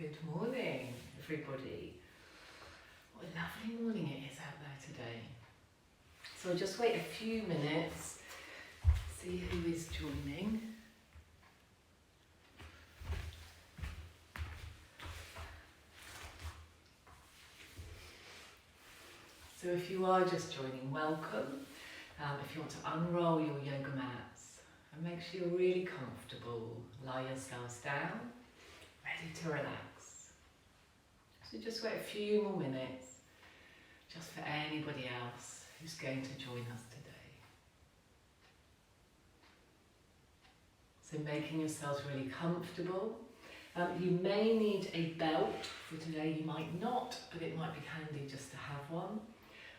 Good morning, everybody. What a lovely morning it is out there today. So I'll just wait a few minutes, see who is joining. So if you are just joining, welcome. If you want to unroll your yoga mats and make sure you're really comfortable, lie yourselves down, ready to relax. So just wait a few more minutes, just for anybody else who's going to join us today. So making yourselves really comfortable. You may need a belt for today, you might not, but it might be handy just to have one.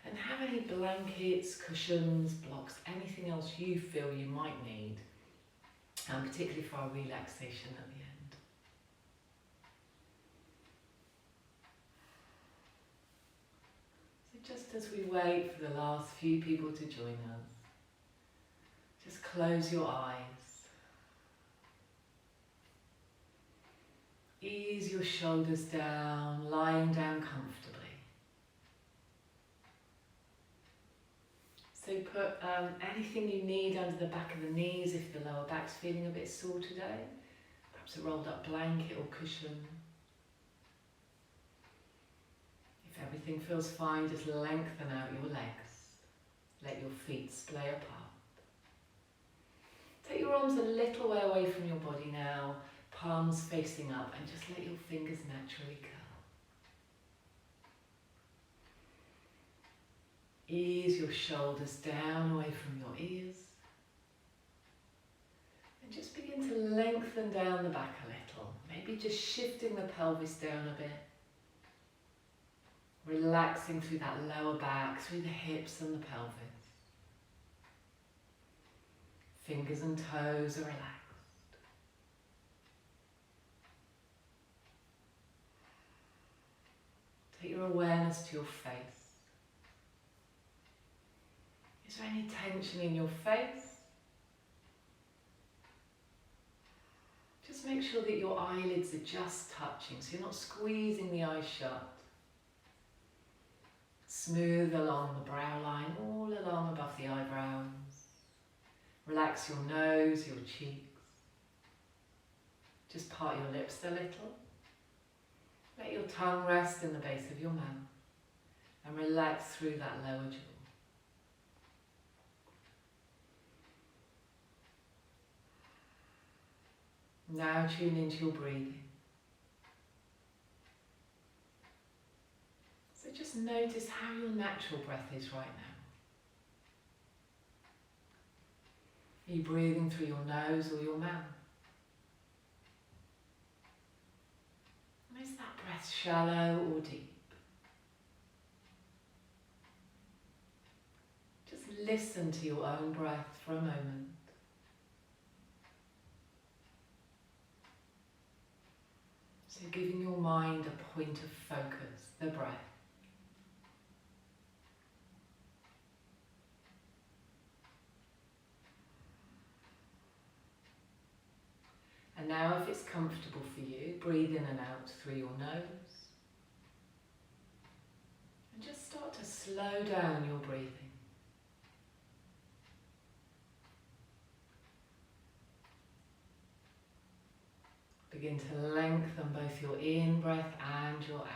And have any blankets, cushions, blocks, anything else you feel you might need, particularly for our relaxation at the end. So just as we wait for the last few people to join us, just close your eyes. Ease your shoulders down, lying down comfortably. So put anything you need under the back of the knees if the lower back's feeling a bit sore today. Perhaps a rolled up blanket or cushion. If everything feels fine, just lengthen out your legs. Let your feet splay apart. Take your arms a little way away from your body now, palms facing up, and just let your fingers naturally curl. Ease your shoulders down away from your ears. And just begin to lengthen down the back a little. Maybe just shifting the pelvis down a bit. Relaxing through that lower back, through the hips and the pelvis. Fingers and toes are relaxed. Take your awareness to your face. Is there any tension in your face? Just make sure that your eyelids are just touching, so you're not squeezing the eyes shut. Smooth along the brow line, all along above the eyebrows. Relax your nose, your cheeks. Just part your lips a little. Let your tongue rest in the base of your mouth and relax through that lower jaw. Now tune into your breathing. So just notice how your natural breath is right now. Are you breathing through your nose or your mouth? And is that breath shallow or deep? Just listen to your own breath for a moment. So giving your mind a point of focus, the breath. And now if it's comfortable for you, breathe in and out through your nose. And just start to slow down your breathing. Begin to lengthen both your in-breath and your out-breath.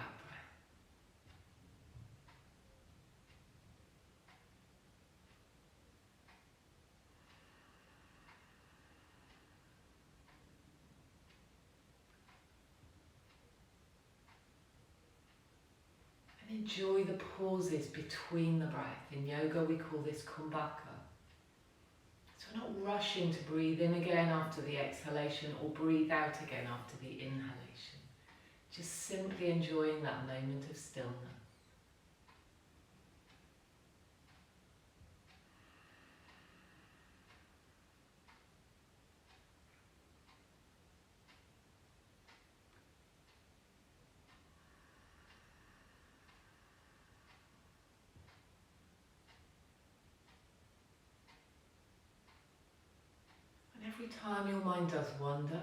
And enjoy the pauses between the breath. In yoga we call this kumbhaka. So we're not rushing to breathe in again after the exhalation or breathe out again after the inhalation. Just simply enjoying that moment of stillness. Every time your mind does wander,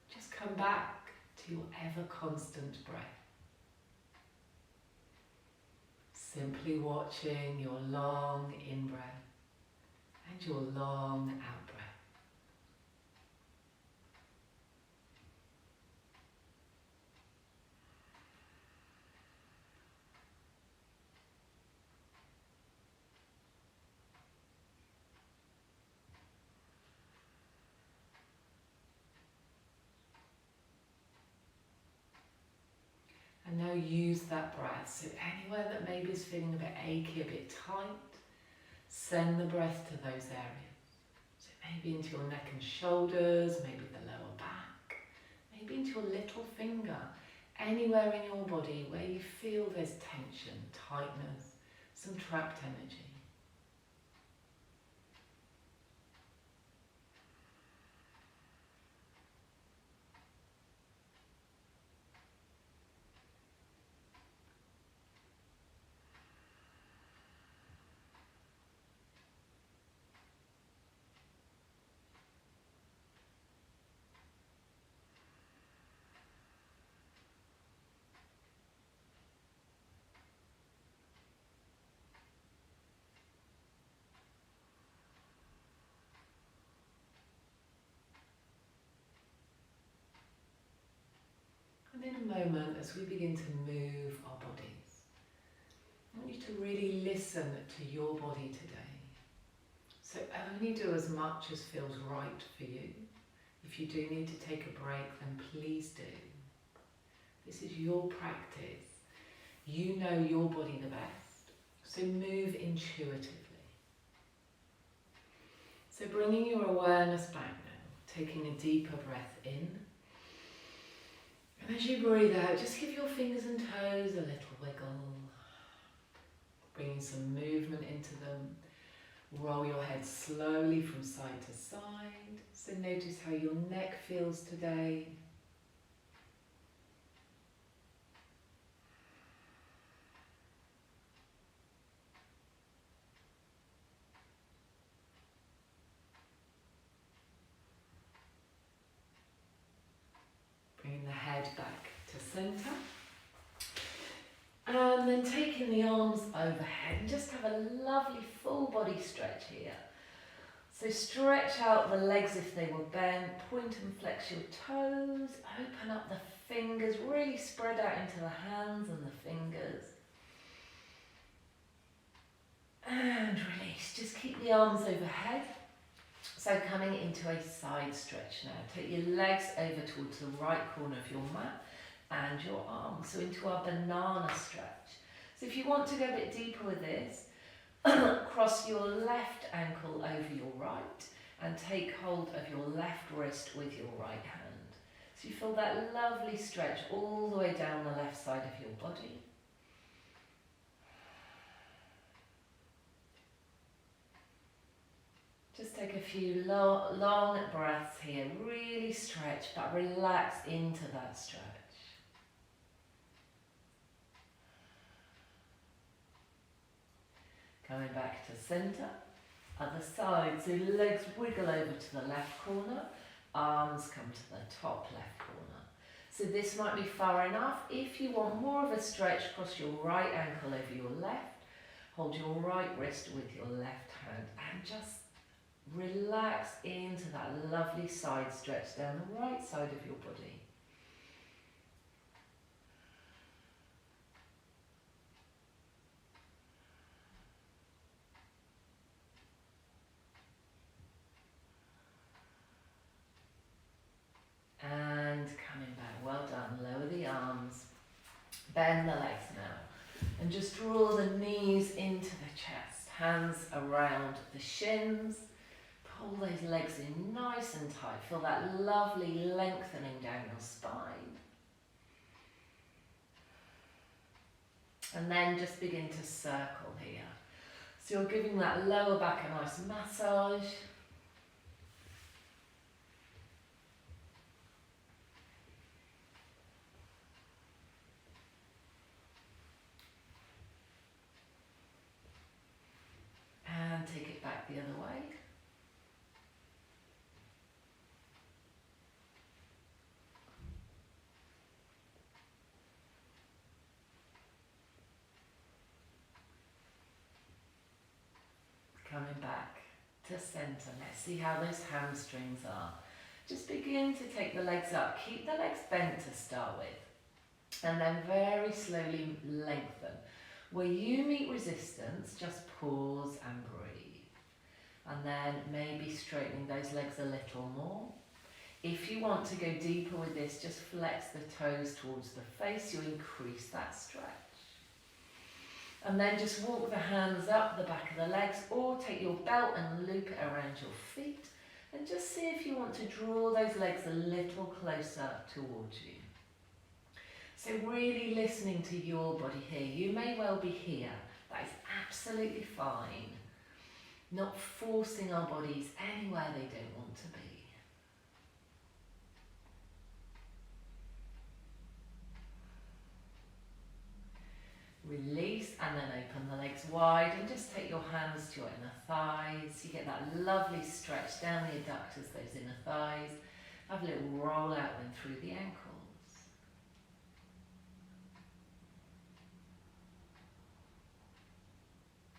just come back to your ever constant breath. Simply watching your long in-breath and your long out-breath. And now use that breath. So anywhere that maybe is feeling a bit achy, a bit tight, send the breath to those areas. So maybe into your neck and shoulders, maybe the lower back, maybe into your little finger, anywhere in your body where you feel there's tension, tightness, some trapped energy. And in a moment, as we begin to move our bodies, I want you to really listen to your body today. So only do as much as feels right for you. If you do need to take a break, then please do. This is your practice. You know your body the best, so move intuitively. So bringing your awareness back now, taking a deeper breath in. And as you breathe out, just give your fingers and toes a little wiggle. Bringing some movement into them. Roll your head slowly from side to side. So notice how your neck feels today. Bringing the head back to centre. And then taking the arms overhead and just have a lovely full body stretch here. So stretch out the legs if they were bent, point and flex your toes, open up the fingers, really spread out into the hands and the fingers. And release, just keep the arms overhead. So coming into a side stretch now. Take your legs over towards the right corner of your mat and your arms. So into our banana stretch. So if you want to go a bit deeper with this, cross your left ankle over your right and take hold of your left wrist with your right hand. So you feel that lovely stretch all the way down the left side of your body. Just take a few long breaths here. Really stretch, but relax into that stretch. Coming back to centre. Other side. So legs wiggle over to the left corner. Arms come to the top left corner. So this might be far enough. If you want more of a stretch, cross your right ankle over your left. Hold your right wrist with your left hand and just relax into that lovely side stretch down the right side of your body. And coming back, well done. Lower the arms, bend the legs now, and just draw the knees into the chest, hands around the shins. Pull those legs in nice and tight. Feel that lovely lengthening down your spine. And then just begin to circle here. So you're giving that lower back a nice massage. And take it back the other way. to centre. Let's see how those hamstrings are. Just begin to take the legs up. Keep the legs bent to start with. And then very slowly lengthen. Where you meet resistance, just pause and breathe. And then maybe straightening those legs a little more. If you want to go deeper with this, just flex the toes towards the face. You increase that stretch. And then just walk the hands up the back of the legs, or take your belt and loop it around your feet. And just see if you want to draw those legs a little closer towards you. So really listening to your body here. You may well be here. That is absolutely fine. Not forcing our bodies anywhere they don't want to be. Release and then open the legs wide and just take your hands to your inner thighs. You get that lovely stretch down the adductors, those inner thighs. Have a little roll out then through the ankles.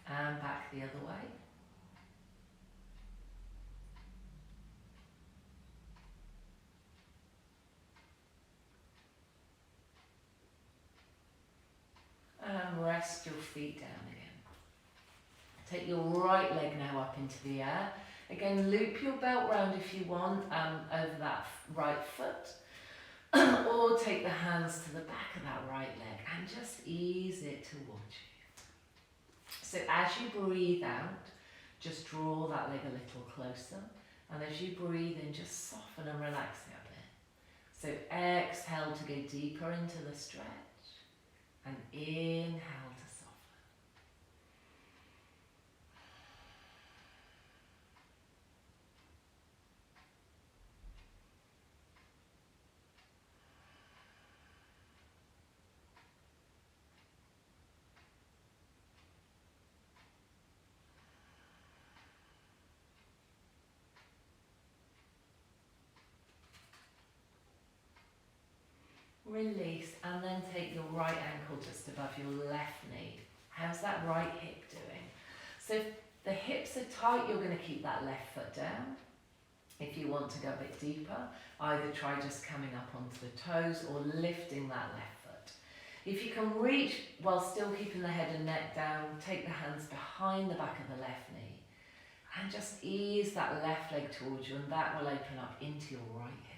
And back the other way. And rest your feet down again. Take your right leg now up into the air. Again, loop your belt round if you want over that right foot. Or take the hands to the back of that right leg and just ease it towards you. So as you breathe out, just draw that leg a little closer. And as you breathe in, just soften and relax it a bit. So exhale to go deeper into the stretch. And inhale to soften. Release and then take your right ankle just above your left knee. How's that right hip doing? So if the hips are tight, you're going to keep that left foot down. If you want to go a bit deeper, either try just coming up onto the toes or lifting that left foot. If you can reach while still keeping the head and neck down, take the hands behind the back of the left knee and just ease that left leg towards you, and that will open up into your right hip.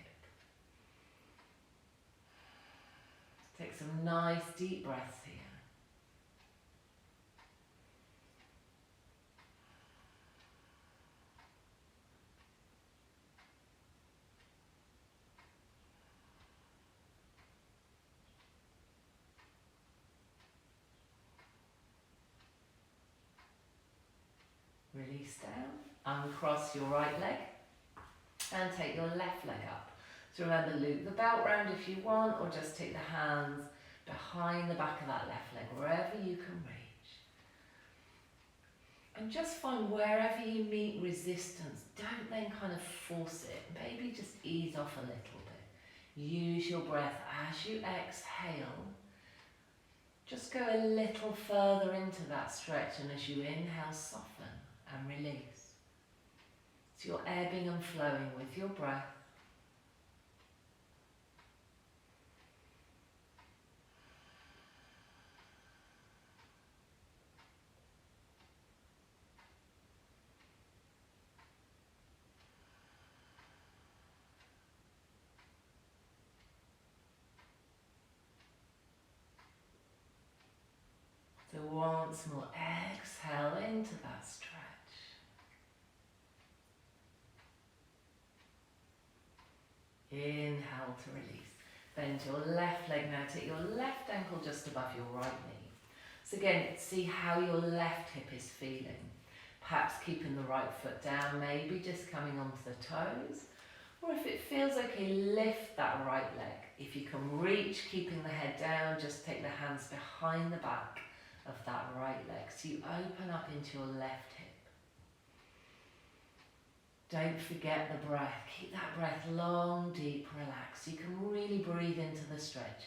Take some nice deep breaths here. Release down, uncross your right leg and take your left leg up. So remember, loop the belt round if you want, or just take the hands behind the back of that left leg, wherever you can reach. And just find wherever you meet resistance, don't then kind of force it. Maybe just ease off a little bit. Use your breath as you exhale. Just go a little further into that stretch, and as you inhale, soften and release. So you're ebbing and flowing with your breath. So once more, exhale into that stretch. Inhale to release. Bend your left leg now. Take your left ankle just above your right knee. So again, see how your left hip is feeling. Perhaps keeping the right foot down, maybe just coming onto the toes. Or if it feels okay, lift that right leg. If you can reach, keeping the head down, just take the hands behind the back of that right leg. So you open up into your left hip. Don't forget the breath. Keep that breath long, deep, relaxed. So you can really breathe into the stretches.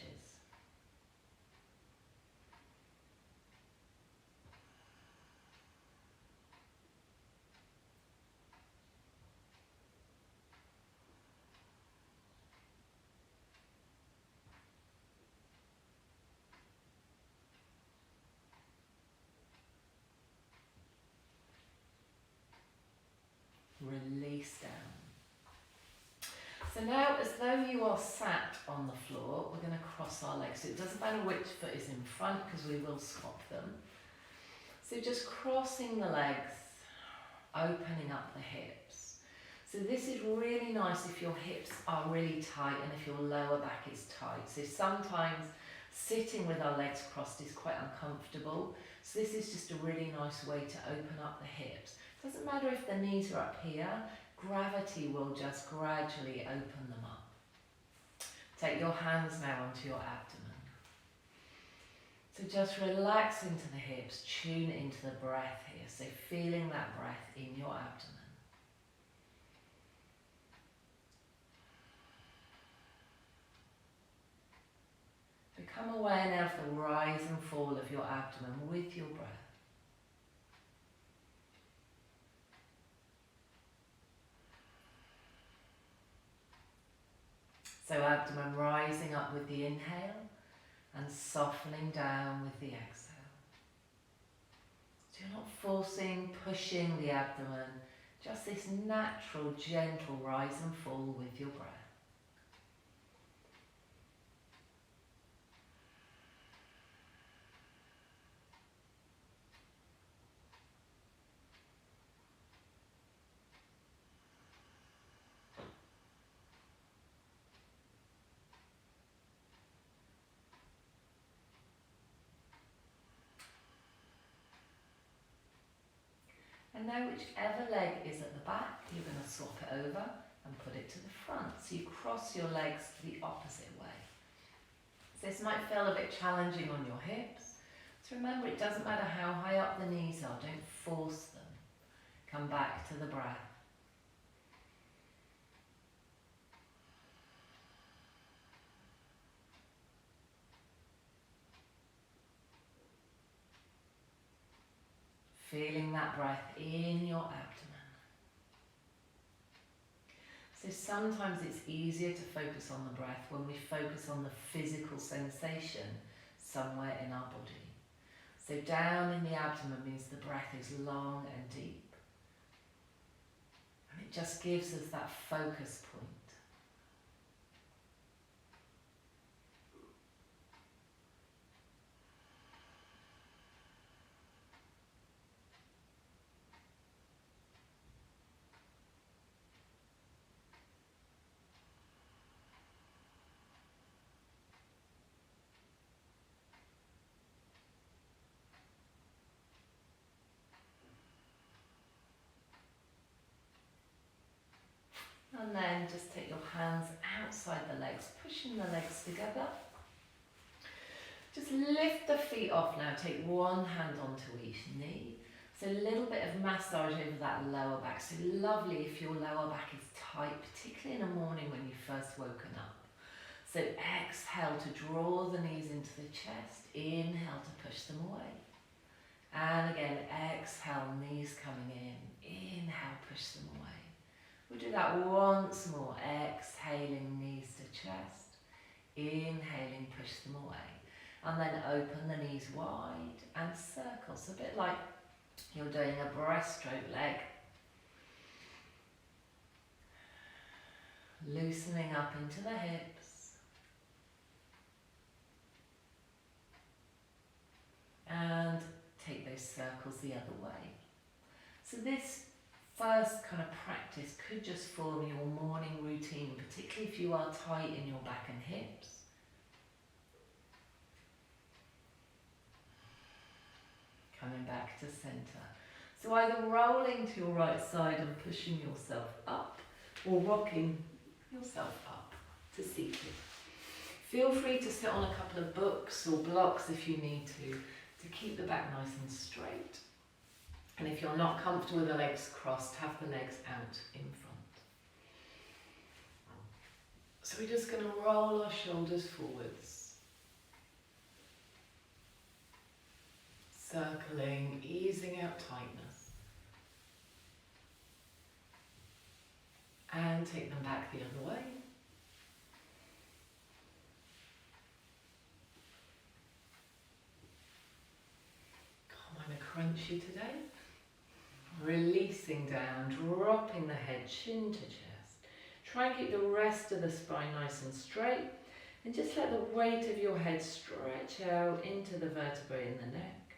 So now, as though you are sat on the floor, we're going to cross our legs. So it doesn't matter which foot is in front because we will swap them. So just crossing the legs, opening up the hips. So this is really nice if your hips are really tight and if your lower back is tight. So sometimes sitting with our legs crossed is quite uncomfortable. So this is just a really nice way to open up the hips. Doesn't matter if the knees are up here, gravity will just gradually open them up. Take your hands now onto your abdomen. So just relax into the hips, tune into the breath here. So feeling that breath in your abdomen. Become aware now of the rise and fall of your abdomen with your breath. So abdomen rising up with the inhale and softening down with the exhale. So you're not forcing, pushing the abdomen, just this natural, gentle rise and fall with your breath. And now whichever leg is at the back, you're going to swap it over and put it to the front. So you cross your legs the opposite way. So this might feel a bit challenging on your hips. So remember, it doesn't matter how high up the knees are, don't force them. Come back to the breath. Feeling that breath in your abdomen. So sometimes it's easier to focus on the breath when we focus on the physical sensation somewhere in our body. So down in the abdomen means the breath is long and deep. And it just gives us that focus point. And then just take your hands outside the legs, pushing the legs together. Just lift the feet off now, take one hand onto each knee. So a little bit of massage over that lower back. So lovely if your lower back is tight, particularly in the morning when you've first woken up. So exhale to draw the knees into the chest, inhale to push them away. And again, exhale, knees coming in, inhale, push them away. We'll do that once more, exhaling knees to chest, inhaling, push them away. And then open the knees wide and circle. So a bit like you're doing a breaststroke leg. Loosening up into the hips. And take those circles the other way. So this first kind of practice could just form your morning routine, particularly if you are tight in your back and hips. Coming back to centre. So either rolling to your right side and pushing yourself up, or rocking yourself up to seated. Feel free to sit on a couple of books or blocks if you need to keep the back nice and straight. And if you're not comfortable with the legs crossed, have the legs out in front. So we're just going to roll our shoulders forwards. Circling, easing out tightness. And take them back the other way. Kind of crunchy today. Releasing down, dropping the head chin to chest. Try and keep the rest of the spine nice and straight, and just let the weight of your head stretch out into the vertebrae in the neck.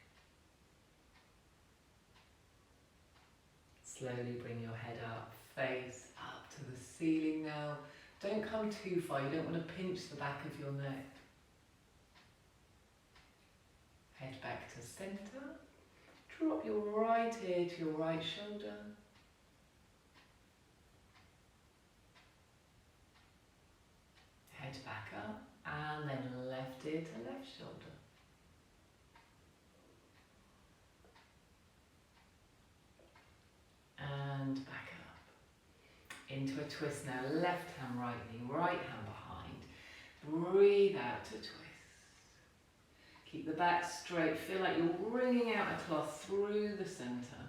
Slowly bring your head up, face up to the ceiling now. Don't come too far, you don't want to pinch the back of your neck. Head back to centre. Drop your right ear to your right shoulder. Head back up, and then left ear to left shoulder. And back up. Into a twist now. Left hand, right knee, right hand behind. Breathe out to twist. Keep the back straight. Feel like you're wringing out a cloth through the centre.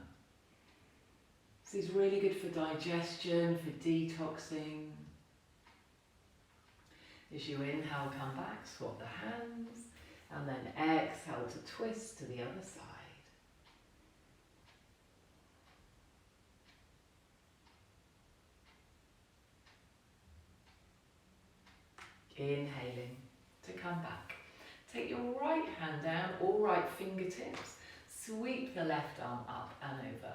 This is really good for digestion, for detoxing. As you inhale, come back, swap the hands, and then exhale to twist to the other side. Inhaling to come back. Take your right hand down, all right fingertips. Sweep the left arm up and over.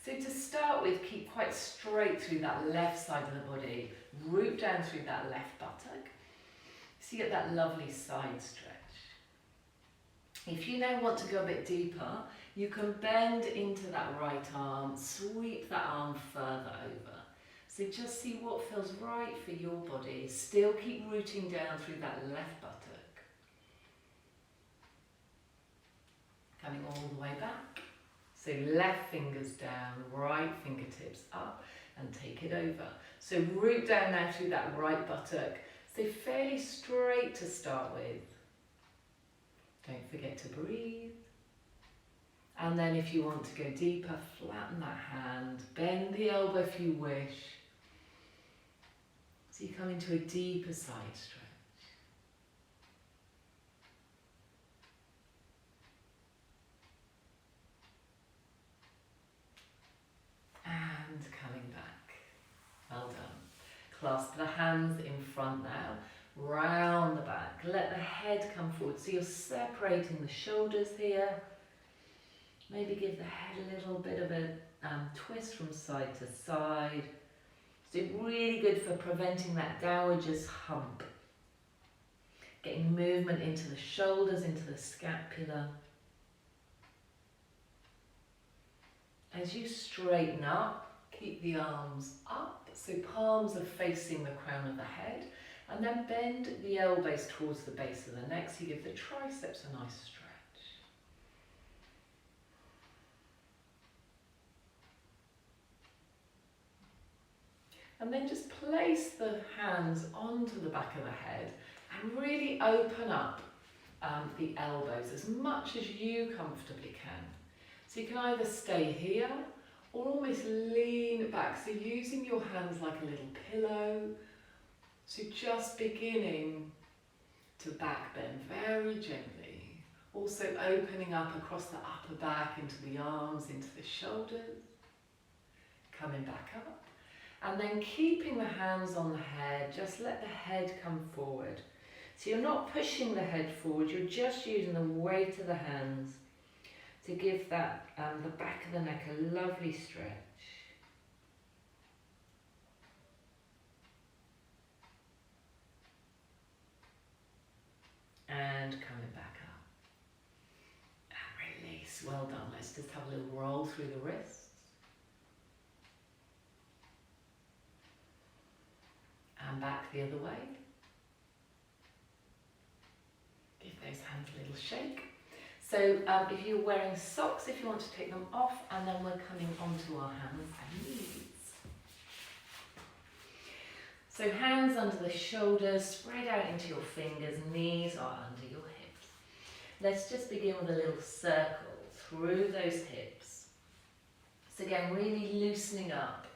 So to start with, keep quite straight through that left side of the body. Root down through that left buttock. So you get that lovely side stretch. If you now want to go a bit deeper, you can bend into that right arm, sweep that arm further over. So just see what feels right for your body. Still keep rooting down through that left buttock. Coming all the way back. So left fingers down, right fingertips up, and take it over. So root down now through that right buttock. Stay fairly straight to start with. Don't forget to breathe. And then if you want to go deeper, flatten that hand, bend the elbow if you wish. So you come into a deeper side stretch. And coming back. Well done. Clasp the hands in front now, round the back. Let the head come forward. So you're separating the shoulders here. Maybe give the head a little bit of a twist from side to side. So really good for preventing that dowager's hump. Getting movement into the shoulders, into the scapula. As you straighten up, keep the arms up, so palms are facing the crown of the head, and then bend the elbows towards the base of the neck, so you give the triceps a nice stretch. And then just place the hands onto the back of the head and really open up the elbows as much as you comfortably can. So you can either stay here or almost lean back, so using your hands like a little pillow. So just beginning to back bend very gently. Also opening up across the upper back into the arms, into the shoulders. Coming back up. And then keeping the hands on the head, just let the head come forward. So you're not pushing the head forward, you're just using the weight of the hands to give that the back of the neck a lovely stretch. And coming back up. And release. Well done. Let's just have a little roll through the wrists. And back the other way. Give those hands a little shake. So if you're wearing socks, if you want to take them off, and then we're coming onto our hands and knees. So hands under the shoulders, spread out into your fingers, knees are under your hips. Let's just begin with a little circle through those hips. So again, really loosening up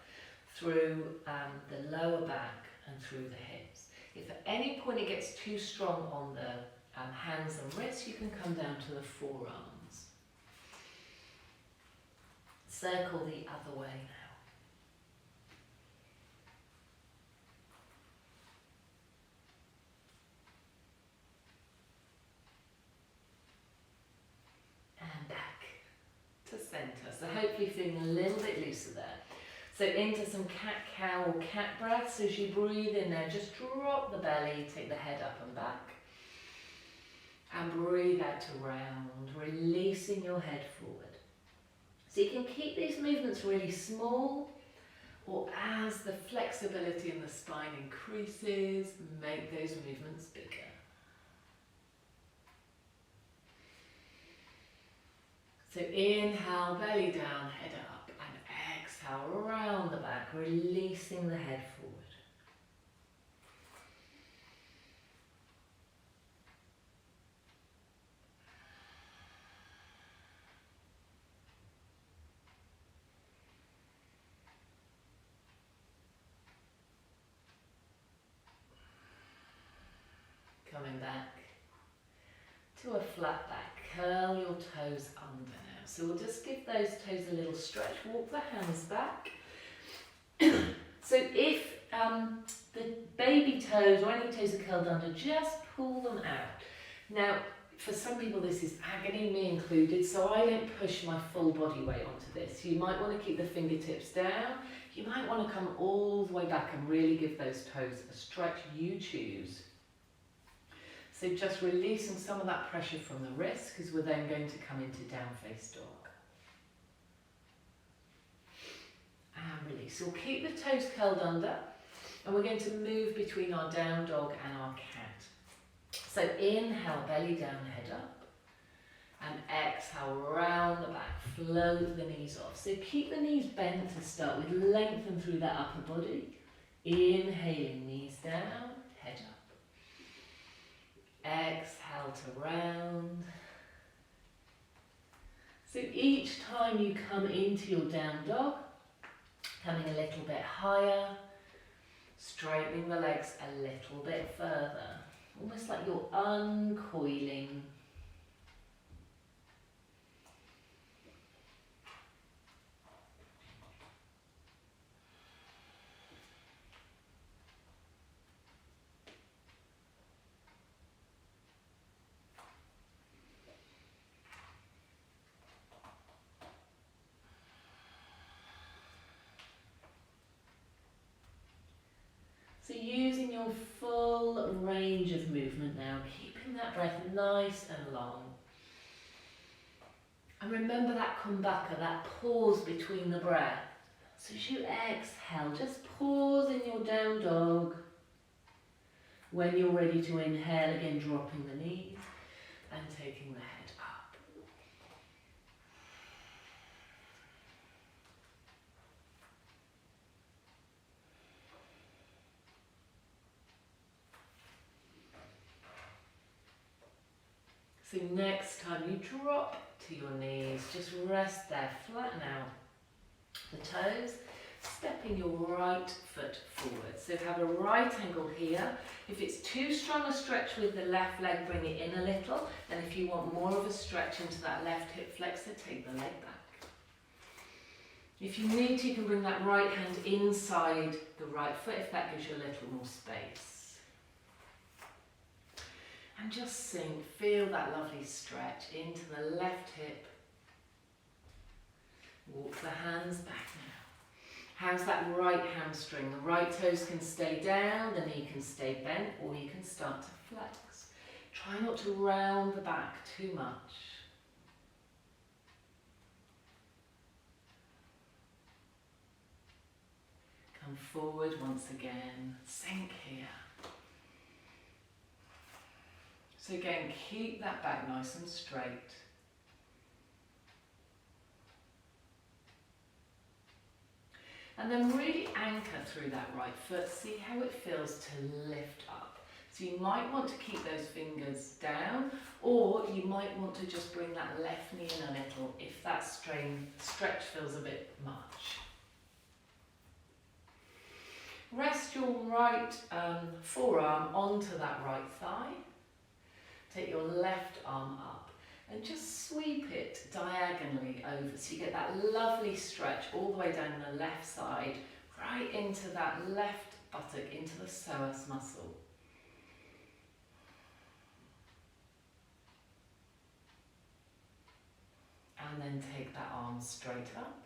through the lower back and through the hips. If at any point it gets too strong on the hands and wrists, you can come down to the forearms. Circle the other way hopefully feeling a little bit looser there. So into some cat-cow or cat breaths. As you breathe in there, just drop the belly, take the head up and back. And breathe out to round, releasing your head forward. So you can keep these movements really small, or as the flexibility in the spine increases, make those movements bigger. So inhale, belly down, head up, and exhale, around the back, releasing the head forward. Coming back to a flat back. Curl your toes under now. So we'll just give those toes a little stretch. Walk the hands back. So if the baby toes or any toes are curled under, just pull them out. Now, for some people this is agony, me included, so I don't push my full body weight onto this. You might want to keep the fingertips down. You might want to come all the way back and really give those toes a stretch. You choose. So just releasing some of that pressure from the wrist, because we're then going to come into down face dog. And release. So we'll keep the toes curled under, and we're going to move between our down dog and our cat. So inhale, belly down, head up. And exhale, round the back, float the knees off. So keep the knees bent to start with, lengthen through that upper body. Inhaling, knees down, head up. Exhale to round. So each time you come into your down dog, coming a little bit higher, straightening the legs a little bit further, almost like you're uncoiling. So using your full range of movement now, keeping that breath nice and long. And remember that kumbhaka, that pause between the breath. So as you exhale, just pause in your down dog. When you're ready to inhale, again dropping the knees and taking the head up. So next time you drop to your knees, just rest there, flatten out the toes, stepping your right foot forward. So have a right angle here. If it's too strong a stretch with the left leg, bring it in a little. And if you want more of a stretch into that left hip flexor, take the leg back. If you need to, you can bring that right hand inside the right foot if that gives you a little more space. And just sink, feel that lovely stretch into the left hip. Walk the hands back now. How's that right hamstring? The right toes can stay down, the knee can stay bent, or you can start to flex. Try not to round the back too much. Come forward once again, sink here. So again, keep that back nice and straight. And then really anchor through that right foot. See how it feels to lift up. So you might want to keep those fingers down, or you might want to just bring that left knee in a little if that stretch feels a bit much. Rest your right forearm onto that right thigh. Take your left arm up and just sweep it diagonally over so you get that lovely stretch all the way down the left side, right into that left buttock, into the psoas muscle. And then take that arm straight up.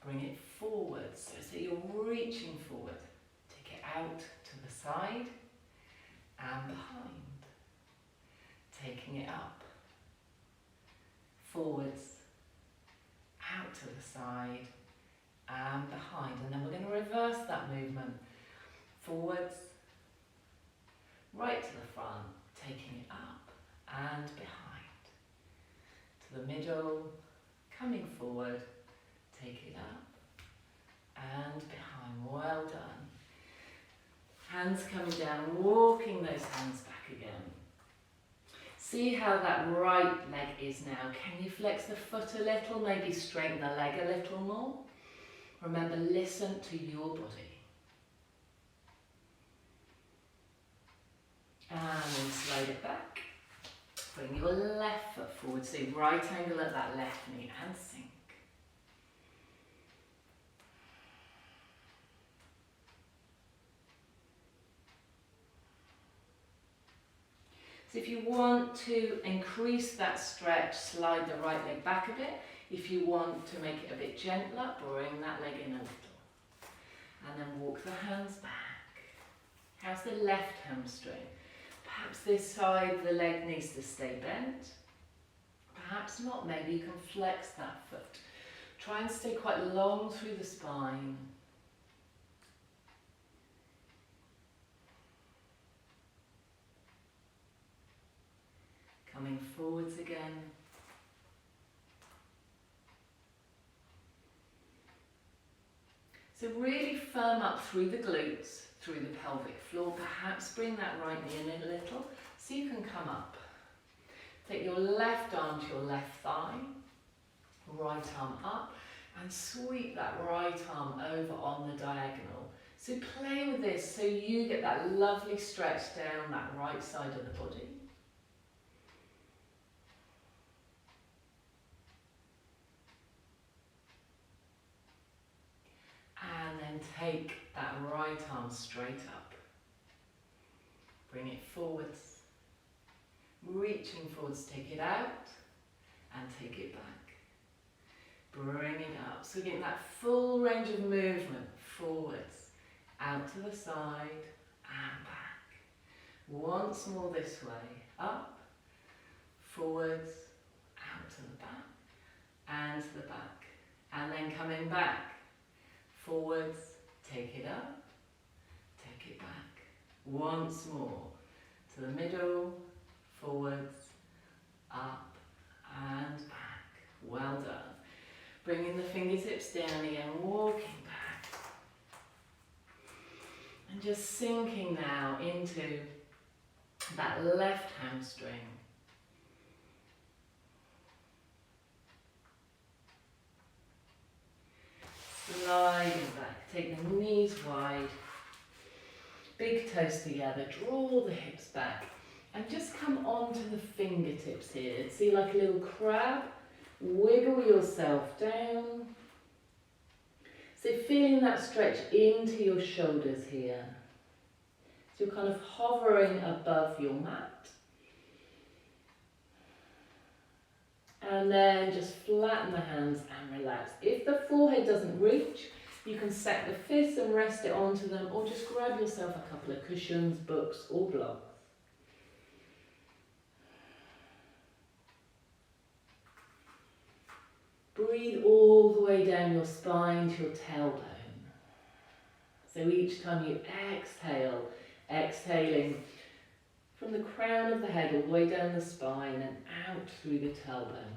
Bring it forward, so you're reaching forward. Take it out to the side and behind. Taking it up, forwards, out to the side and behind. And then we're going to reverse that movement. Forwards, right to the front, taking it up and behind. To the middle, coming forward, take it up and behind. Well done. Hands coming down, walking those hands back again. See how that right leg is now. Can you flex the foot a little? Maybe straighten the leg a little more. Remember, listen to your body. And then slide it back. Bring your left foot forward, so right angle at that left knee and sink. So if you want to increase that stretch, slide the right leg back a bit. If you want to make it a bit gentler, bring that leg in a little. And then walk the hands back. How's the left hamstring? Perhaps this side the leg needs to stay bent. Perhaps not, maybe you can flex that foot. Try and stay quite long through the spine. Coming forwards again. So really firm up through the glutes, through the pelvic floor. Perhaps bring that right knee in a little so you can come up. Take your left arm to your left thigh, right arm up, and sweep that right arm over on the diagonal. So play with this so you get that lovely stretch down that right side of the body. And then take that right arm straight up. Bring it forwards. Reaching forwards, take it out and take it back. Bring it up. So getting that full range of movement. Forwards, out to the side and back. Once more this way. Up, forwards, out to the back and to the back. And then coming back. Forwards, take it up, take it back. Once more, to the middle, forwards, up and back. Well done. Bringing the fingertips down again, walking back. And just sinking now into that left hamstring. Sliding back, take the knees wide, big toes together, draw the hips back and just come onto the fingertips here. See, like a little crab, wiggle yourself down. So feeling that stretch into your shoulders here. So you're kind of hovering above your mat. And then just flatten the hands and relax. If the forehead doesn't reach, you can set the fists and rest it onto them, or just grab yourself a couple of cushions, books or blocks. Breathe all the way down your spine to your tailbone. So each time you exhale, exhaling from the crown of the head all the way down the spine and out through the tailbone.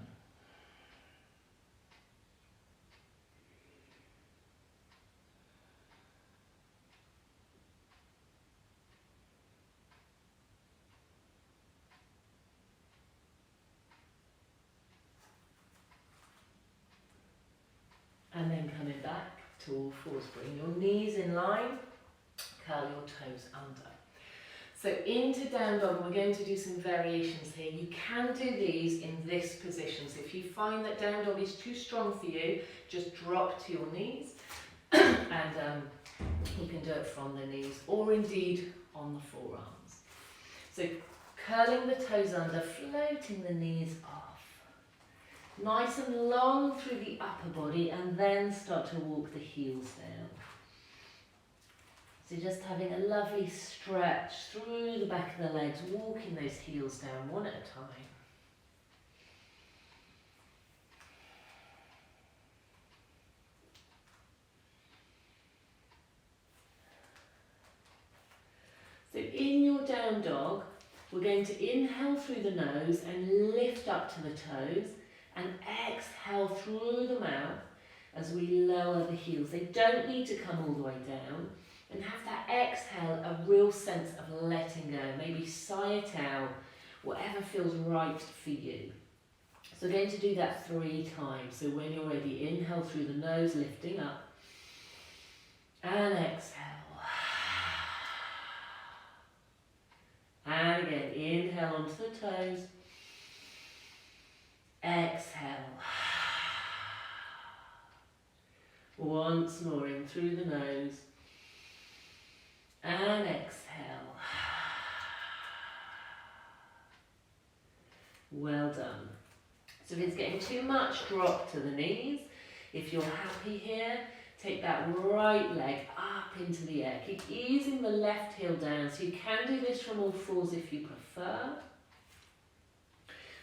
And then coming back to all fours, bring your knees in line, curl your toes under. So into down dog, we're going to do some variations here. You can do these in this position. So if you find that down dog is too strong for you, just drop to your knees and you can do it from the knees or indeed on the forearms. So curling the toes under, floating the knees off. Nice and long through the upper body, and then start to walk the heels down. So just having a lovely stretch through the back of the legs, walking those heels down one at a time. So in your down dog, we're going to inhale through the nose and lift up to the toes, and exhale through the mouth as we lower the heels. They don't need to come all the way down, and have that exhale a real sense of letting go. Maybe sigh it out, whatever feels right for you. So we're going to do that 3 times. So when you're ready, inhale through the nose, lifting up, and exhale. And again, inhale onto the toes, exhale. Once more, in through the nose, and exhale. Well done. So if it's getting too much, drop to the knees. If you're happy here, take that right leg up into the air. Keep easing the left heel down, so you can do this from all fours if you prefer.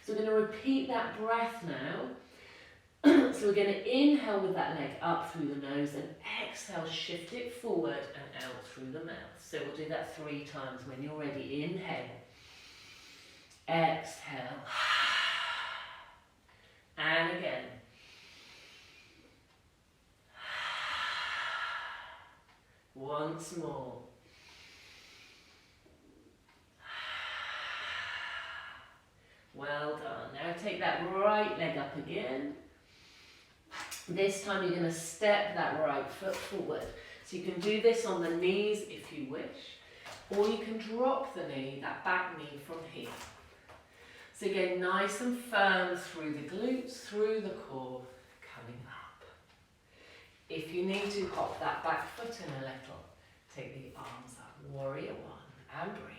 So we're going to repeat that breath now. So we're going to inhale with that leg up through the nose, and exhale, shift it forward and out through the mouth. So we'll do that 3 times. When you're ready, inhale, exhale, and again. Once more. Well done. Now take that right leg up again. This time you're going to step that right foot forward. So you can do this on the knees if you wish, or you can drop the knee, that back knee from here. So again, nice and firm through the glutes, through the core, coming up. If you need to, hop that back foot in a little. Take the arms up, warrior 1, and breathe.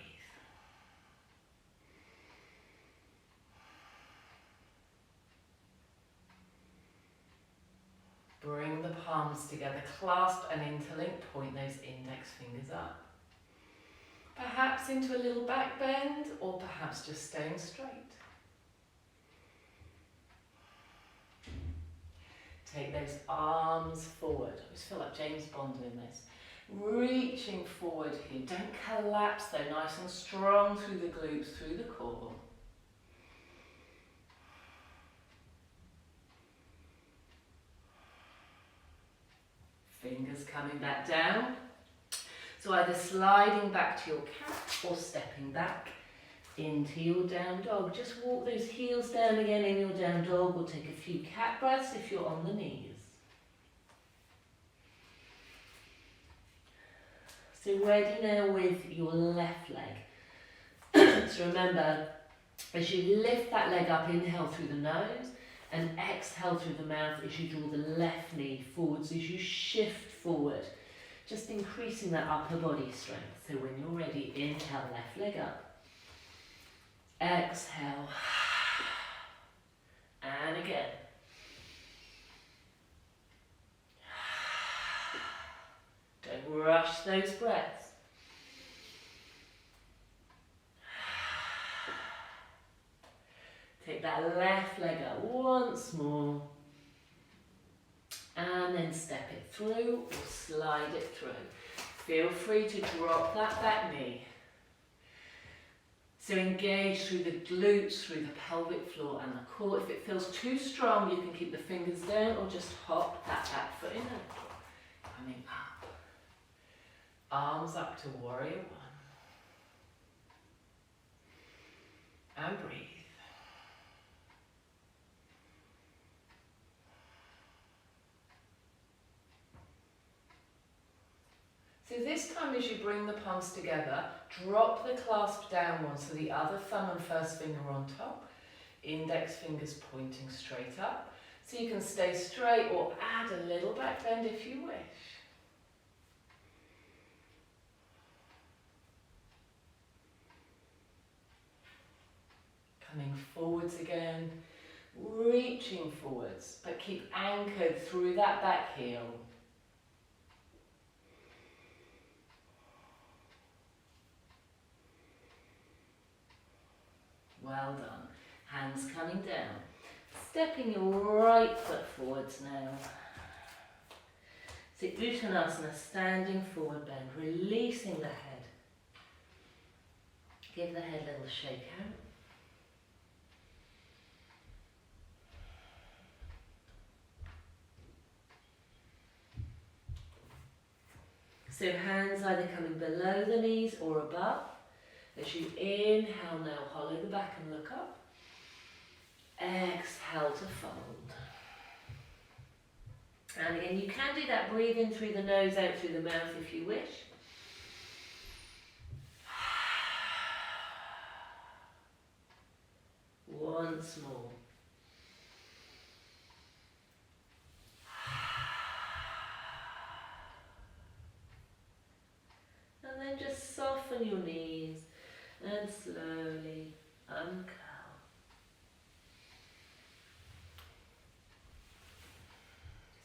Bring the palms together, clasp and interlink, point those index fingers up. Perhaps into a little back bend, or perhaps just staying straight. Take those arms forward. I always feel like James Bond in this. Reaching forward here. Don't collapse though, nice and strong through the glutes, through the core. Fingers coming back down. So either sliding back to your cat or stepping back into your down dog. Just walk those heels down again in your down dog, or take a few cat breaths if you're on the knees. So ready now with your left leg. So remember, as you lift that leg up, inhale through the nose and exhale through the mouth as you draw the left knee forwards as you shift forward. Just increasing that upper body strength. So when you're ready, inhale, left leg up. Exhale. And again. Don't rush those breaths. Take that left leg up once more. And then step it through or slide it through. Feel free to drop that back knee. So engage through the glutes, through the pelvic floor and the core. If it feels too strong, you can keep the fingers down or just hop that back foot in a little. Coming up. Arms up to warrior 1. And breathe. So this time as you bring the palms together, drop the clasp down one, so the other thumb and first finger on top, index fingers pointing straight up. So you can stay straight or add a little back bend if you wish. Coming forwards again, reaching forwards, but keep anchored through that back heel. Well done. Hands coming down. Stepping your right foot forwards now. So Uttanasana, standing forward bend, releasing the head. Give the head a little shake out. So hands either coming below the knees or above. As you inhale now, hollow the back and look up. Exhale to fold. And again, you can do that, breathe in through the nose, out through the mouth if you wish. Once more. And then just soften your knees and slowly uncurl.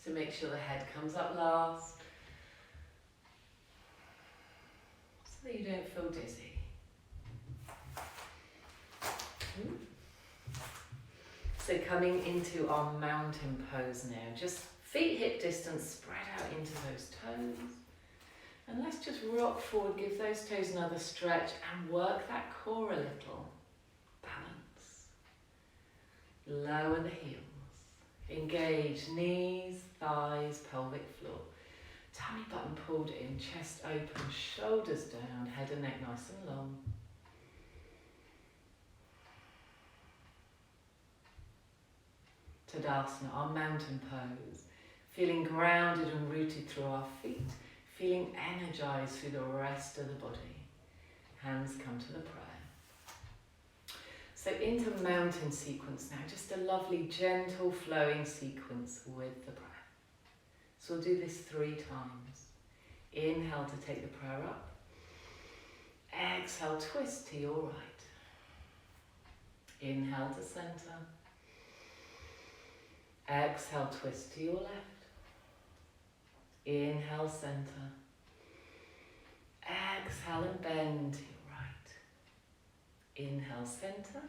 So make sure the head comes up last, so that you don't feel dizzy. So coming into our mountain pose now, just feet hip distance, spread out into those toes. And let's just rock forward, give those toes another stretch and work that core a little. Balance. Lower the heels. Engage knees, thighs, pelvic floor. Tummy button pulled in, chest open, shoulders down, head and neck nice and long. Tadasana, our mountain pose. Feeling grounded and rooted through our feet. Feeling energized through the rest of the body. Hands come to the prayer. So into mountain sequence now, just a lovely gentle flowing sequence with the breath. So we'll do this 3 times. Inhale to take the prayer up. Exhale, twist to your right. Inhale to center. Exhale, twist to your left. Inhale, center. Exhale and bend to your right. Inhale, center.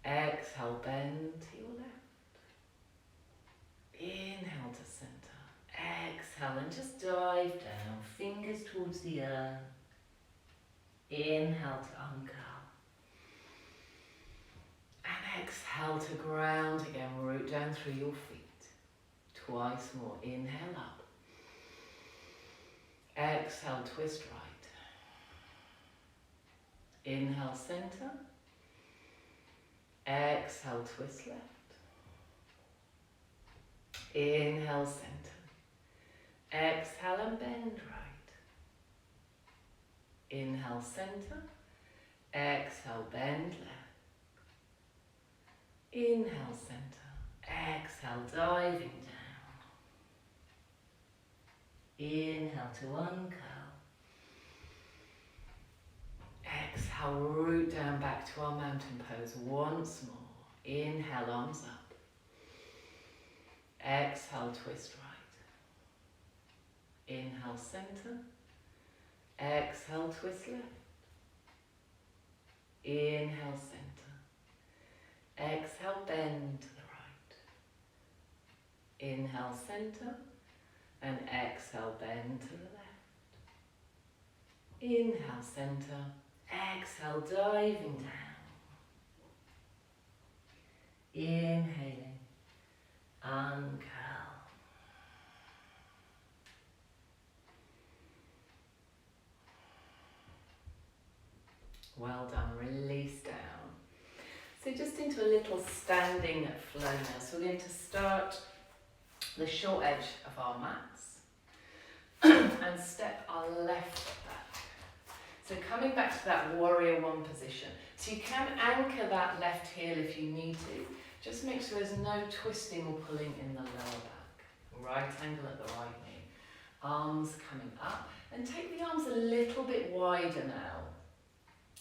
Exhale, bend to your left. Inhale to center. Exhale and just dive down, fingers towards the earth. Inhale to uncurl. And exhale to ground again, root down through your feet. Twice more. Inhale up. Exhale, twist right. Inhale, center. Exhale, twist left. Inhale, center. Exhale and bend right. Inhale, center. Exhale, bend left. Inhale, center. Exhale, diving down. Inhale to uncurl. Exhale, root down back to our mountain pose once more. Inhale, arms up. Exhale, twist right. Inhale, center. Exhale, twist left. Inhale, center. Exhale, bend to the right. Inhale, center. And exhale, bend to the left. Inhale, center. Exhale, diving down. Inhaling, uncurl. Well done, release down. So just into a little standing flow now. So we're going to start the short edge of our mats and step our left back. So coming back to that warrior 1 position. So you can anchor that left heel if you need to. Just make sure there's no twisting or pulling in the lower back. Right angle at the right knee. Arms coming up. And take the arms a little bit wider now.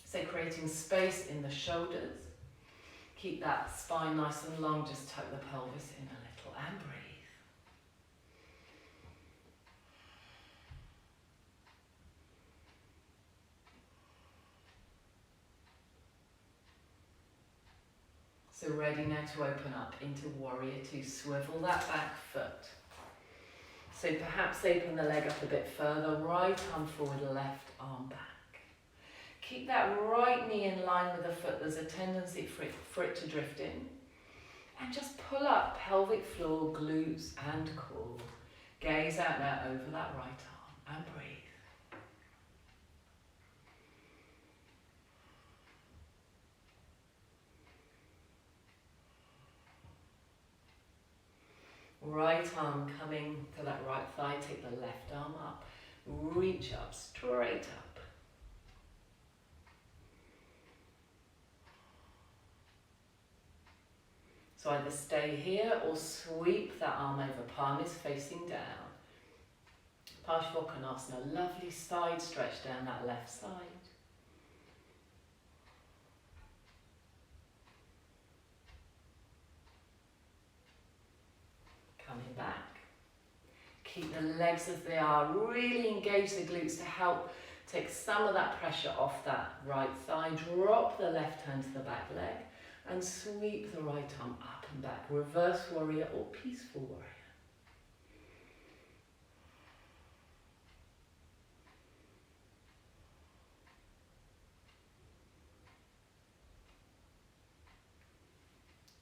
So creating space in the shoulders. Keep that spine nice and long, just tuck the pelvis in a little and breathe. So ready now to open up into warrior two. Swivel that back foot. So perhaps open the leg up a bit further, right arm forward, left arm back. Keep that right knee in line with the foot. There's a tendency for it to drift in. And just pull up pelvic floor, glutes and core. Gaze out now over that right arm and breathe. Right arm coming to that right thigh, take the left arm up, reach up, straight up. So either stay here or sweep that arm over, palm is facing down. Parsvottanasana, lovely side stretch down that left side. Coming back. Keep the legs as they are, really engage the glutes to help take some of that pressure off that right thigh. Drop the left hand to the back leg and sweep the right arm up and back. Reverse warrior or peaceful warrior.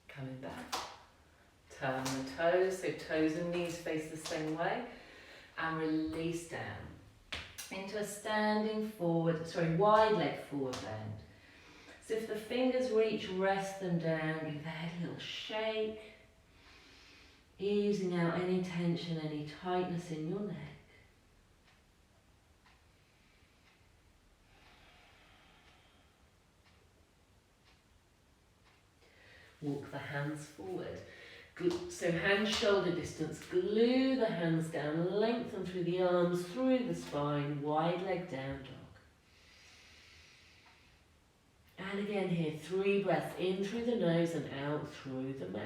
Coming back. Turn the toes, so toes and knees face the same way, and release down into a standing wide leg forward bend. So if the fingers reach, rest them down, give the head a little shake, easing out any tension, any tightness in your neck. Walk the hands forward. So hands shoulder distance, glue the hands down, lengthen through the arms, through the spine, wide leg down dog. And again here, 3 breaths in through the nose and out through the mouth.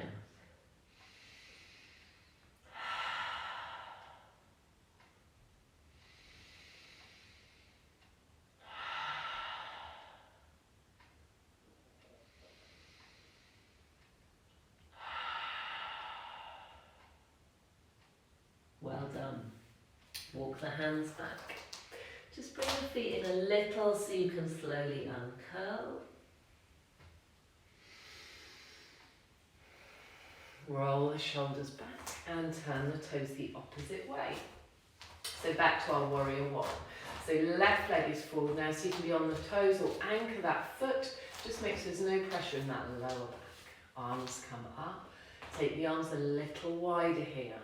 Well done. Walk the hands back. Just bring the feet in a little so you can slowly uncurl. Roll the shoulders back and turn the toes the opposite way. So back to our warrior one. So left leg is forward now, so you can be on the toes or anchor that foot. Just make sure there's no pressure in that lower back. Arms come up. Take the arms a little wider here.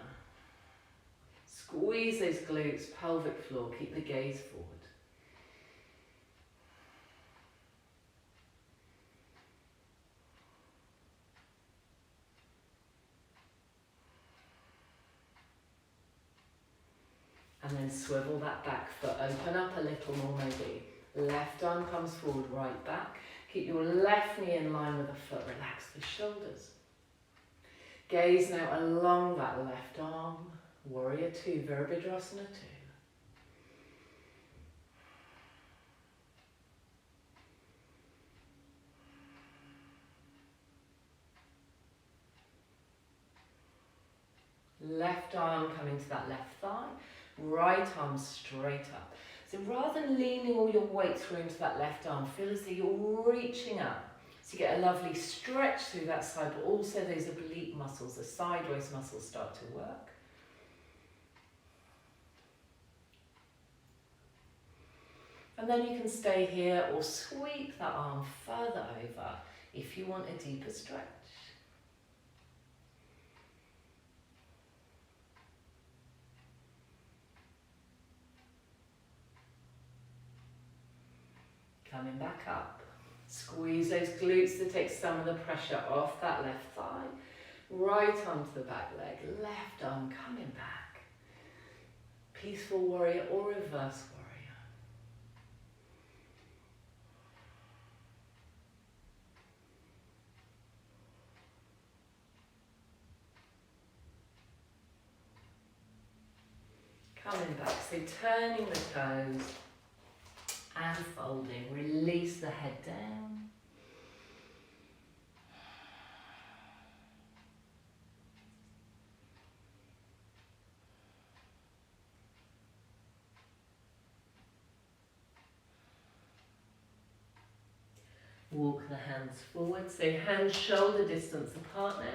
Squeeze those glutes, pelvic floor, keep the gaze forward. And then swivel that back foot, open up a little more maybe. Left arm comes forward, right back. Keep your left knee in line with the foot, relax the shoulders. Gaze now along that left arm. Warrior two, Virabhadrasana 2. Left arm coming to that left thigh, right arm straight up. So rather than leaning all your weight through into that left arm, feel as though you're reaching up. So you get a lovely stretch through that side, but also those oblique muscles, the sideways muscles start to work. And then you can stay here or sweep that arm further over if you want a deeper stretch. Coming back up. Squeeze those glutes to take some of the pressure off that left thigh. Right arm to the back leg, left arm coming back. Peaceful warrior or reverse warrior. Coming back, so turning the toes and folding. Release the head down. Walk the hands forward, so hands shoulder distance apart now.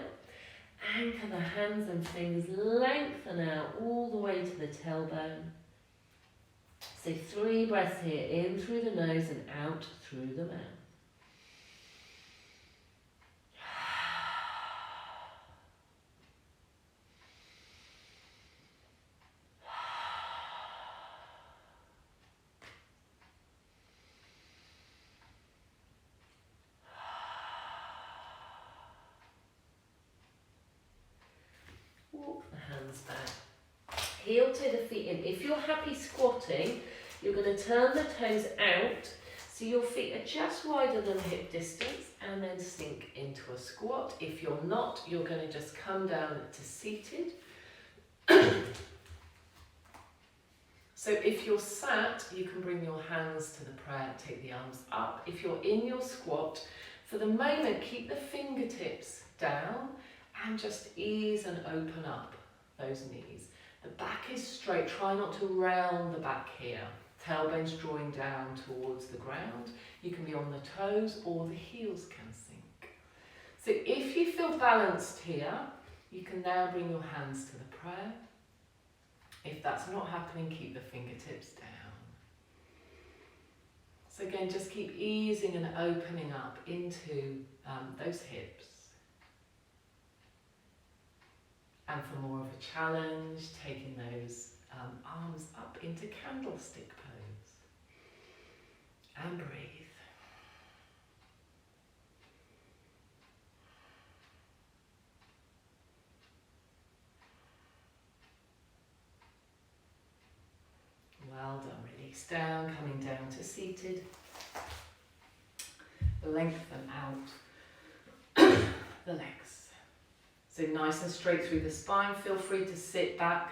Anchor the hands and fingers, lengthen out all the way to the tailbone. So 3 breaths here, in through the nose and out through the mouth. Walk the hands back. Heel toe the feet in. If you're happy squatting, you're going to turn the toes out so your feet are just wider than hip distance and then sink into a squat. If you're not, you're going to just come down to seated. So if you're sat, you can bring your hands to the prayer, take the arms up. If you're in your squat, for the moment, keep the fingertips down and just ease and open up those knees. The back is straight, try not to round the back here. Tailbone's drawing down towards the ground. You can be on the toes or the heels can sink. So if you feel balanced here, you can now bring your hands to the prayer. If that's not happening, keep the fingertips down. So again, just keep easing and opening up into those hips. And for more of a challenge, taking those arms up into candlestick pose. And breathe. Well done. Release down, coming down to seated. Lengthen out the legs. So nice and straight through the spine. Feel free to sit back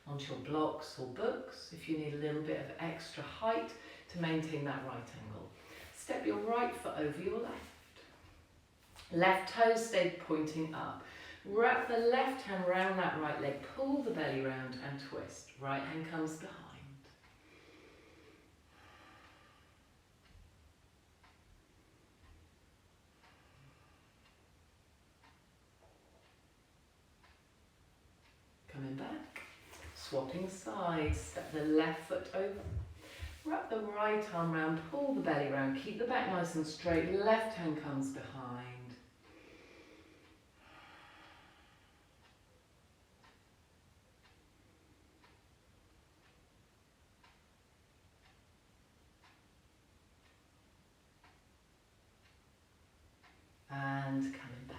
onto your blocks or books if you need a little bit of extra height to maintain that right angle. Step your right foot over your left. Left toes stay pointing up. Wrap the left hand round that right leg. Pull the belly round and twist. Right hand comes behind. Coming back, swapping sides, step the left foot over, wrap the right arm round, pull the belly round, keep the back nice and straight, left hand comes behind. And coming back.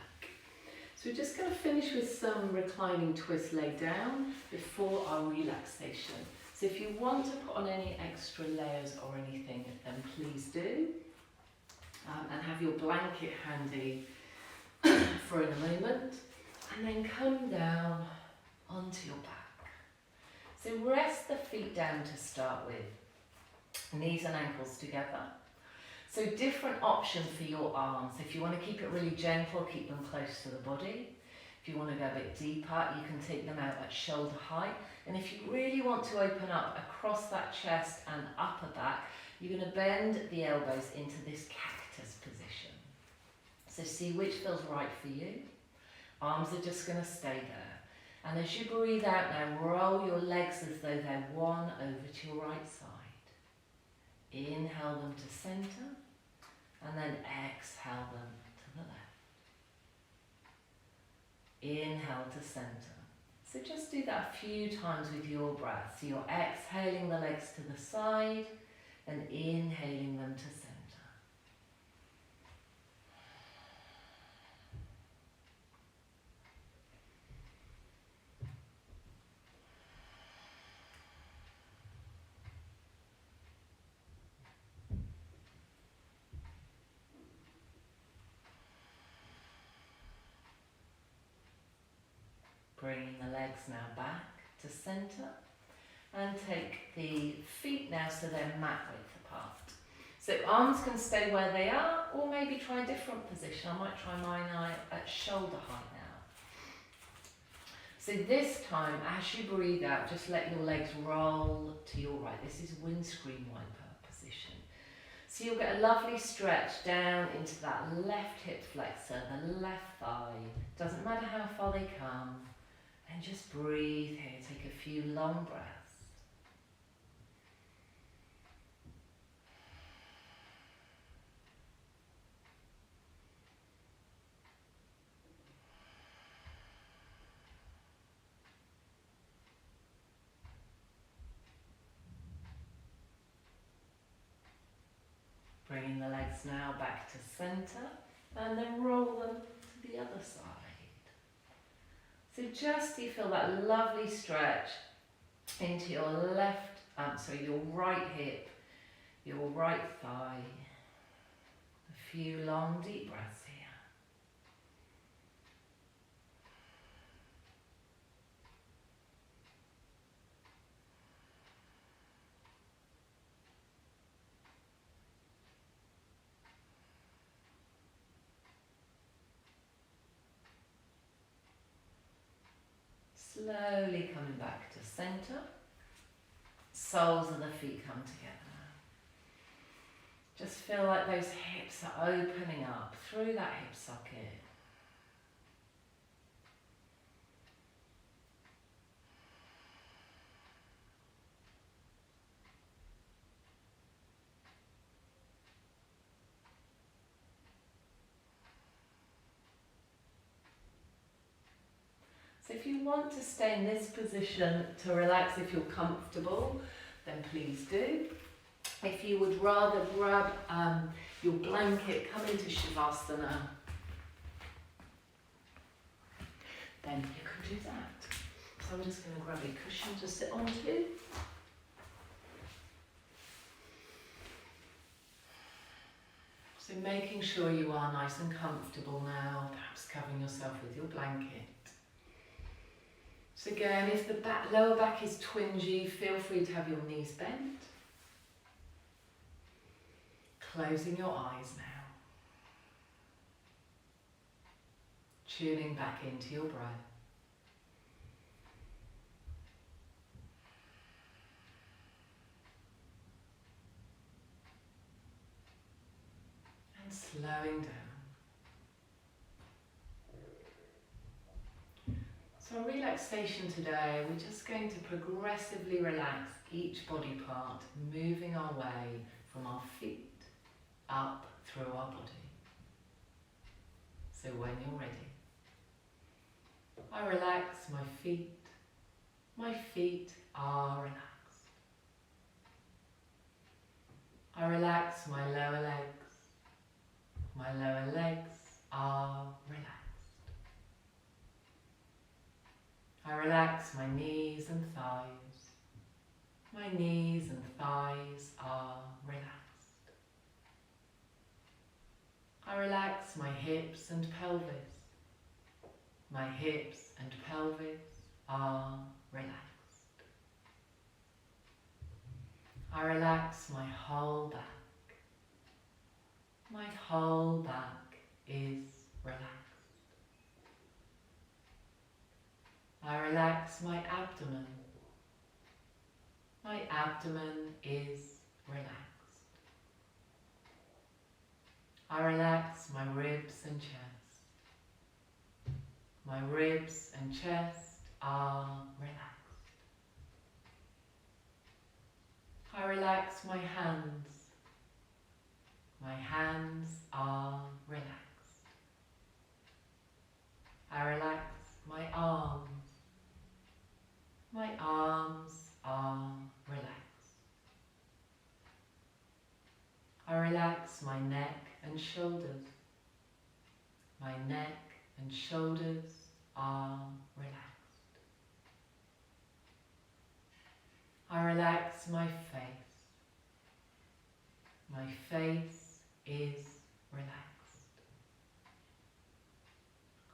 So we're just going to finish with some reclining twist lay down before our relaxation. So if you want to put on any extra layers or anything, then please do. And have your blanket handy for in a moment. And then come down onto your back. So rest the feet down to start with. Knees and ankles together. So different options for your arms. If you want to keep it really gentle, keep them close to the body. If you want to go a bit deeper, you can take them out at shoulder height. And if you really want to open up across that chest and upper back, you're going to bend the elbows into this cactus position. So see which feels right for you. Arms are just going to stay there. And as you breathe out now, roll your legs as though they're one over to your right side. Inhale them to centre, and then exhale them to the left. Inhale to centre. So just do that a few times with your breath. So you're exhaling the legs to the side, and inhaling them to centre. Bringing the legs now back to centre. And take the feet now so they're mat width apart. So arms can stay where they are, or maybe try a different position. I might try mine at shoulder height now. So this time, as you breathe out, just let your legs roll to your right. This is windscreen wiper position. So you'll get a lovely stretch down into that left hip flexor, the left thigh. Doesn't matter how far they come. And just breathe here. Take a few long breaths. Bringing the legs now back to centre and then roll them to the other side. So just you feel that lovely stretch into your your right hip, your right thigh. A few long deep breaths here. Slowly coming back to centre. Soles of the feet come together. Just feel like those hips are opening up through that hip socket. So if you want to stay in this position to relax if you're comfortable, then please do. If you would rather grab your blanket, come into Shavasana, then you can do that. So I'm just going to grab a cushion to sit onto. So making sure you are nice and comfortable now, perhaps covering yourself with your blanket. So again, if the lower back is twingy, feel free to have your knees bent. Closing your eyes now. Tuning back into your breath. And slowing down. So our relaxation today, we're just going to progressively relax each body part, moving our way from our feet up through our body. So when you're ready, I relax my feet. My feet are relaxed. I relax my lower legs. My lower legs are relaxed. I relax my knees and thighs. My knees and thighs are relaxed. I relax my hips and pelvis. My hips and pelvis are relaxed. I relax my whole back. My whole back is relaxed. I relax my abdomen. My abdomen is relaxed. I relax my ribs and chest. My ribs and chest are relaxed. I relax my hands. My hands are relaxed. I relax my arms. My arms are relaxed. I relax my neck and shoulders. My neck and shoulders are relaxed. I relax my face. My face is relaxed.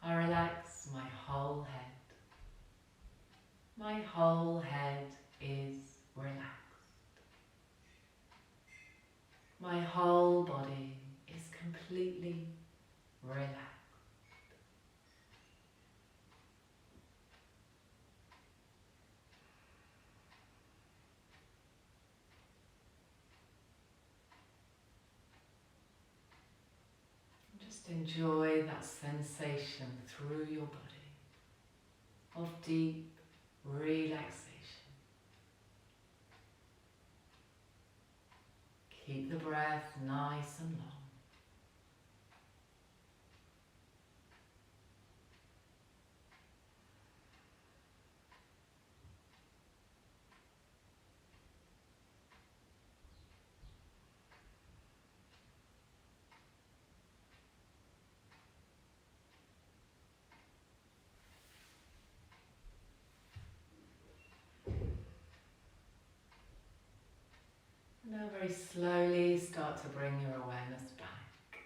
I relax my whole head. My whole head is My whole body is completely relaxed. Just enjoy that sensation through your body of deep relaxation. Keep the breath nice and long. Now very slowly start to bring your awareness back.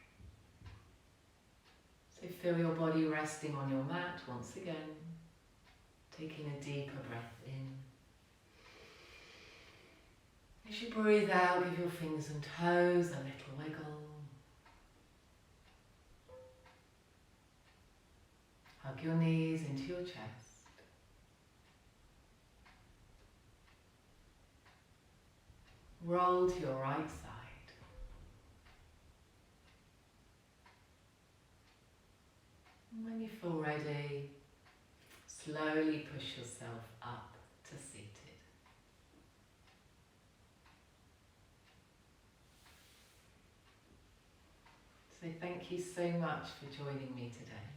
So feel your body resting on your mat once again, taking a deeper breath in. As you breathe out, give your fingers and toes a little wiggle. Hug your knees into your chest. Roll to your right side. And when you feel ready, slowly push yourself up to seated. So thank you so much for joining me today.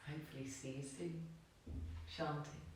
Hopefully see you soon. Shanti.